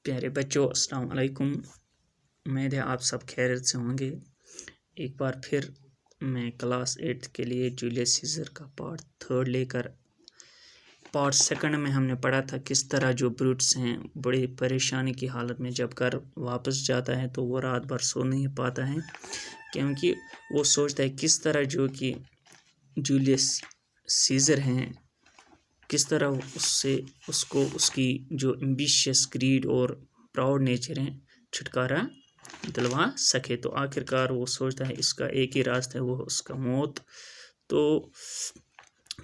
प्यारे बच्चों, अस्सलाम वालेकुम। उम्मीद है आप सब खैरियत से होंगे। एक बार फिर मैं क्लास 8 के लिए जूलियस सीजर का पार्ट 3 लेकर पार्ट 2 में हमने पढ़ा था किस तरह जो ब्रूट्स हैं बड़ी परेशानी की हालत में जब घर वापस जाता है तो वो रात भर सो नहीं पाता है, क्योंकि वो सोचता है किस तरह जो कि जूलियस सीजर हैं किस तरह उसको उसकी जो एम्बिशियस ग्रीड और प्राउड नेचर है छुटकारा दिलवा सके। तो आखिरकार वो सोचता है इसका एक ही रास्ता है, वो उसका मौत। तो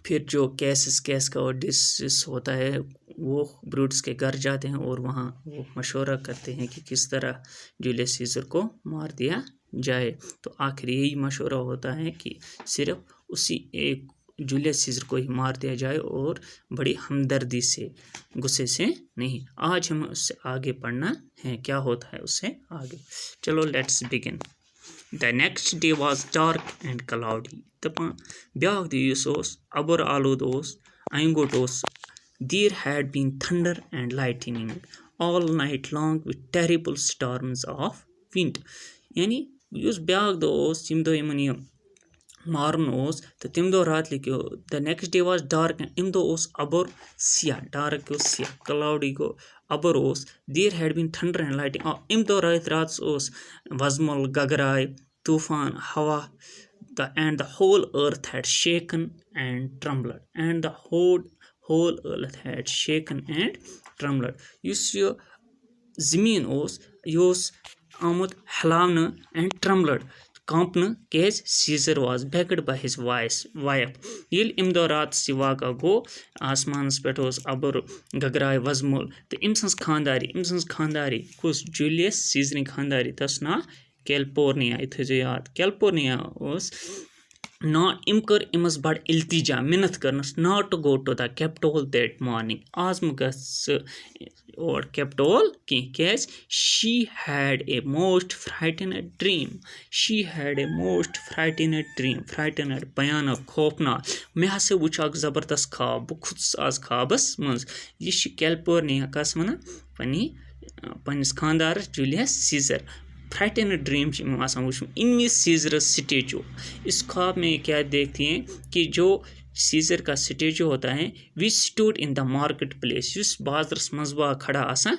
फिर जो कैस का और डिस होता है वो ब्रूट्स के घर जाते हैं और वहाँ वो मशवरा करते हैं कि किस तरह जूलियस सीजर को मार दिया जाए। तो आखिर यही मशवरा होता है कि सिर्फ उसी एक जूलियस सीजर को ही मार दिया जाए और बड़ी हमदर्दी से, गुस्से से नहीं। आज हमें उससे आगे पढ़ना है, क्या होता है उससे आगे। चलो let's begin. The next day was dark and cloudy. दपान ब्याह दिवस ओस अबर आलूद ओस आयंगोट ओस। There had been thunder and lightning all night long with terrible storms of wind. यानी युस ब्याह दो ओस यम दो यमन यम मारन ओस तो तम दो रात लिखो the next day was dark इम दो ओस अबर सिया डार्क को सिया क्लाउडी को अबर ओस there had been thunder and lightning इम दो रात ओस वजमल गगराय तूफान हवा and the whole earth had shaken and trembled यस यो ज़मीन ओस योस आमुत हलावना and trembled कांपन केज Caesar was begged by his wife ये इम दो रात से वाक़ा गो आसमानस पे अबर गगराय वजमुल तो इम सन्स खानदारी कुस जूलियस सीजर खानदारी तस ना कैलिफोर्निया थो याद कैलिफोर्निया ओस ना इम कर इमस बड़ इल्तिजा मिन्नत करनस not to go to the capital that morning आज और कैपिटल की कैज she had a most frightened dream भयानक खौफनाक मे हसे वुच अक जबरदस्त ख्वाब बह खुद आज ख्वाबस मज यह कैलिफोर्निया कस वन पन्निस खानदारस जूलियस सीजर फ्राइटेनेड ड्रीम इनमें सीजर स्टेचू। इस ख्वाब में क्या देखती हैं कि जो सीजर का स्टेचू होता है which stood in the market place युस बाजरस मजबा खड़ा आसान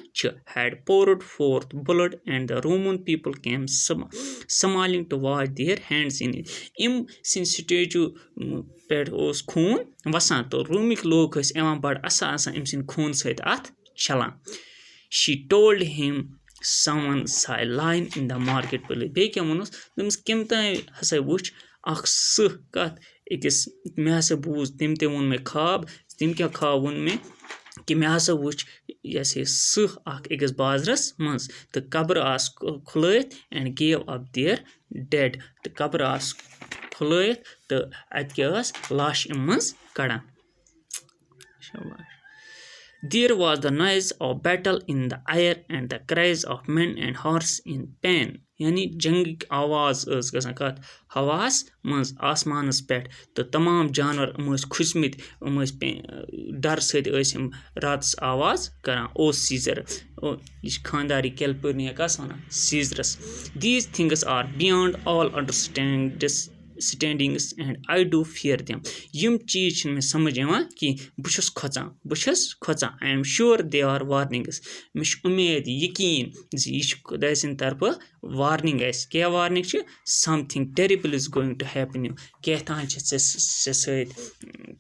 had poured forth blood and the Roman people came smiling to wash their hands in it इम सिन स्टेचू पे खून वसान तो रोमिक लोग बड़ आसान इम सिन खून सत अथ चलान। She told him someone saw a line in the marketplace बे क्या वनस तमस किम ताई हसे वुच अख स कत एकस मे हसे बूज तम ते वन मे ख्वाब तम क्या ख्वाब वन मे कि मे हसे वुच यसे स अख एकस बाजरस मज तो कब्र आस खुलैत and gave up their dead तो कब्र आस खुलैत तो अत क्या लाश इमस Kadan. There was the noise of battle in the air and the cries of men and horses in pain. यानी जंग आवाज गसान कत हवास मज आसमानस पे तो तमाम जानवर खुशमित डर सम रात आवाज करान ओ सीजर यह खानदारी कैलिफोर्निया कस वन सीजरस। These things are beyond all understandings and I do fear them. यम चीज में समझ कि बुशस खोचा I am sure they are warnings. मिश उम्मीद यकीन यह खुदा सिंद तरफ वार्निंग क्या warning something terrible is going to happen you कहतान सत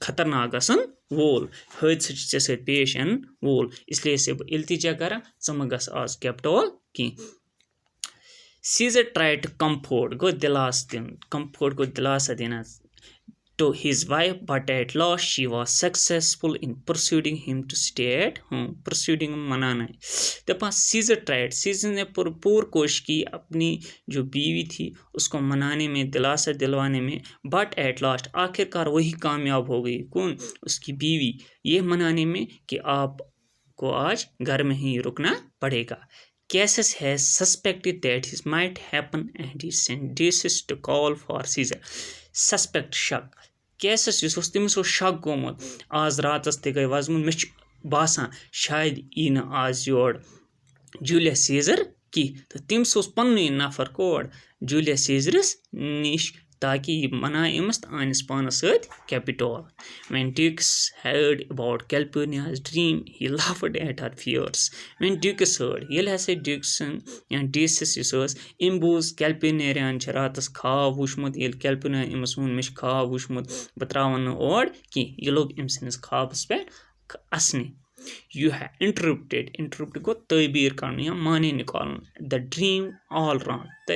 खतरनाक गसन वोल हादसा चे सत पेश अन वोल इसलिए से इल्तिजा करा सम गस आज कैपिटल की। Caesar tried to comfort go दिलासा देना to his wife, but at last she was successful in persuading him to stay at home. Persuading मनाना है। दपा Caesar ने पूरी कोशिश की अपनी जो बीवी थी उसको मनाने में, दिलासा दिलवाने में, but at last आखिरकार वही कामयाब हो गई। कौन? उसकी बीवी, ये मनाने में कि आपको आज घर में ही रुकना पड़ेगा। Cassius has suspected that this might happen and he sent Decius to call for Caesar. Suspect शक Cassius तमिस शक गोमुत आज रातस ते गई वजमुन मे बासान शायद यी न आज योर जूलियस सीजर की तो तमिस ओस पन्नुई नफर कोड जूलियस सीजरस निश ताकि यह बनाए अमस तो आनिस पानस सत Capitol. When Dukes heard about Calpurnia's dream, he laughed at her fears. When Dukes heard, yel hase Dukeson या Decius ys इम्बूज Calpurnian छ रातस खाब वुचमुत यel Calpurnia इमस वोन मे खाब वुचमुत बह त्रावन और कि यह लोग इम सनिस खाबस पे असने. You have interrupted को तबीर करना या माने निकालना. The dream all wrong. तो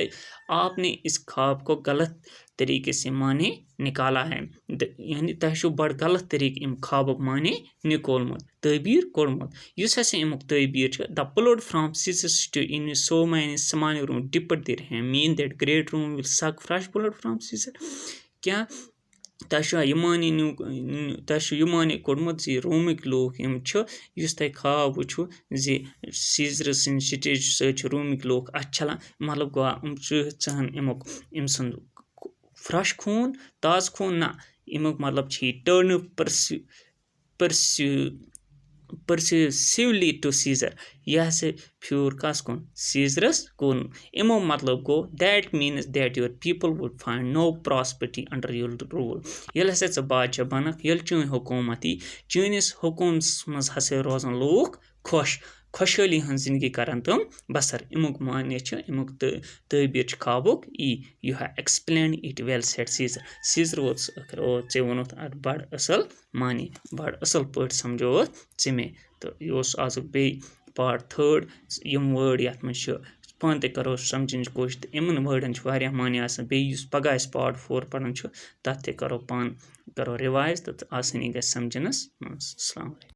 आपने इस ख्वाब को गलत तरीके से माने निकाला है. यानी तह बड़ गलत तरीके इम ख्वाब माने निकोलमुत तबीर कोरमुत. युस हसे इमुक तबीर छ. The plot from Caesar's to in so many small room dipped their hand mean that great room will suck fresh blood from Caesar. क्या तह यमाने कोडमुत जी रोमिक लोग यम छ युस तह खाब वुचु जी सीजर सिन स्टेज सच रोमिक लोग अच्छा मतलब गो हम चहन इमुक इम सन फ्रेश खून ताज खून ना इमुक मतलब छी टर्न persuasively to Caesar. यह से फ्यूर कस कुन Caesar's कुन. इमो मतलब गो that means that your people would find no prosperity under your rule. यल हसे च बादशाह बनक यल चून हुकूमती चूनिस हुकूमस मज हसे रोजन लोग खुशहाली हन जिंदगी करन तुम बसर. इमुक माने छ इमुक तबीर छ खाबुक you have explained it well said Caesar. Caesar was चे वोनोत बड़ असल माने बड़ असल पट समझोत चे मे. तो योस आजुक बे पार्ट 3 यम वर्ड यत में छ पान ते करो समझन कोशिश. इमन वर्डन छ वारिया माने आसन बे युस पगा इस पार्ट 4 पढ़न छ तत ते करो पान करो रिवाइज तो आसानी गस समझनस. अस्सलाम वालेकुम.